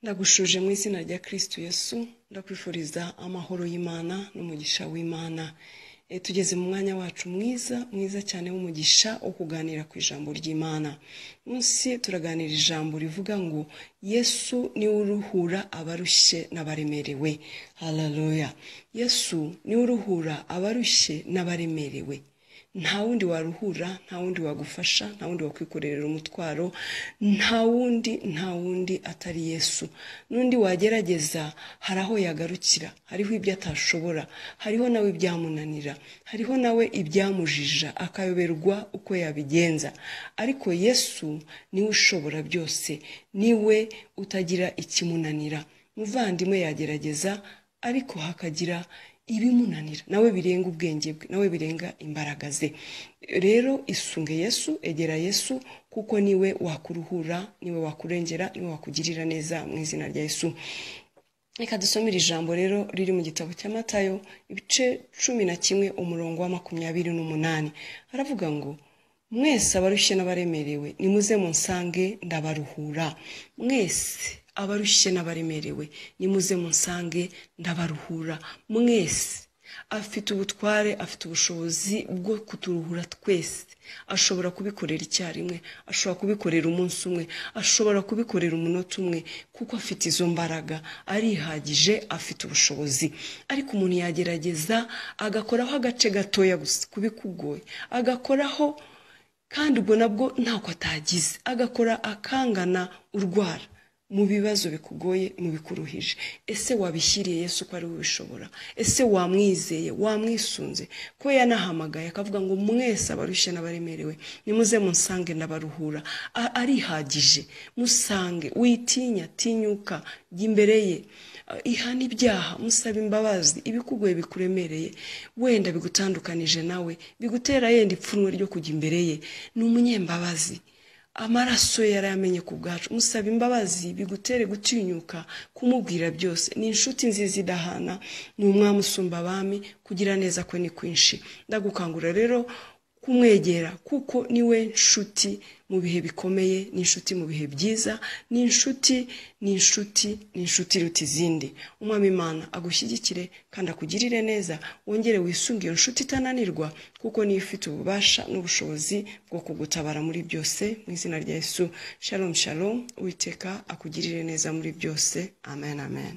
Ndagushuje mu izina rya Kristo Yesu, ndakwifuriza amahoro y'Imana n'umugisha w'Imana. Tugeze mu mwanya wacu mwiza cyane w'umugisha wo kuganira ku ijambo ry'Imana. Munsi turaganira ijambo rivuga ngo Yesu ni uruhura abarushye n'abaremerewe. Haleluya. Yesu ni uruhura abarushye n'abaremerewe. Nta wundi waruhura, nta wundi wagufasha, nta wundi wakwikorera umutwaro, nta wundi atari Yesu. Nundi wagerageza haraho yagarukira, hariho ibyo atashobora, hariho nawe ibyamunanira, hariho nawe ibyamujija akayoberwa uko yabigenza. Ariko Yesu niwe ushobora byose, niwe utagira ikimunanira. Muvandimwe yagerageza ariko hakagira ibimunanira, nawe birenga ubwenge bwe, nawe birenga imbaraga ze. Rero isunge Yesu, egera Yesu, kuko niwe wakuruhura, niwe wakurengera, niwe wakugirira neza mu izina rya Yesu. Reka dusomere ijambo rero riri mu gitabo cya Matayo ibice 11 umurongo wa 28. Haravuga ngo mwese abarushye n'abaremerewe nimuze munsange ndabaruhura. Mwese abarushye n'abaremerewe nimuze munsange ndabaruhura. Mwese afite ubutware, afite ubushobozi bwo kuturuhura twese. Ashobora kubikorera icyarimwe, ashobora kubikorera umunsi umwe, ashobora kubikorera umunota umwe, kuko afite izo mbaraga, arihagije, afite ubushobozi. Ariko umuntu yagerageza agakoraho agace gatoya gusa kubikugoye, agakoraho kandi ubwo nabwo ntako atagize, agakora akangana urwara mu bibazo bikugoye, mu bikuruhije. Ese wabishyiriye Yesu ko ari we ubishobora? Ese wamwizeye, wamwisunze ko yanahamagaye akavuga ngo mwese abarushye n'abaremerewe nimuze munsange ndabaruhura? Arihagije. Musange, witinya, tinyuka, jya imbere ye, ihana ibyaha, musaba imbabazi ibikugoye bikuremereye, wenda bigutandukanije nawe, bigutera yenda ipfunwe ryo kujya imbere ye. Ni umunyembabazi, amaraso yaramenye ku bwacu. Musaba imbabazi bigutere gutinyuka kumubwira byose. Ni inshuti nziza idahana, ni umwami usumba abami, kugira neza kwe ni kwinshi. Ndagukangura rero kumwegera, kuko niwe nshuti mu bihe bikomeye, ni inshuti mu bihe byiza, ni inshuti iruta izindi. Umwami Imana agushyigikire kandi akugirire neza, wongere wisunge iyo nshuti itananirwa, kuko niyo ifite ububasha n'ubushobozi bwo kugutabara muri byose mu izina rya Yesu. Shalom shalom. Uwiteka akugirire neza muri byose. Amen amen.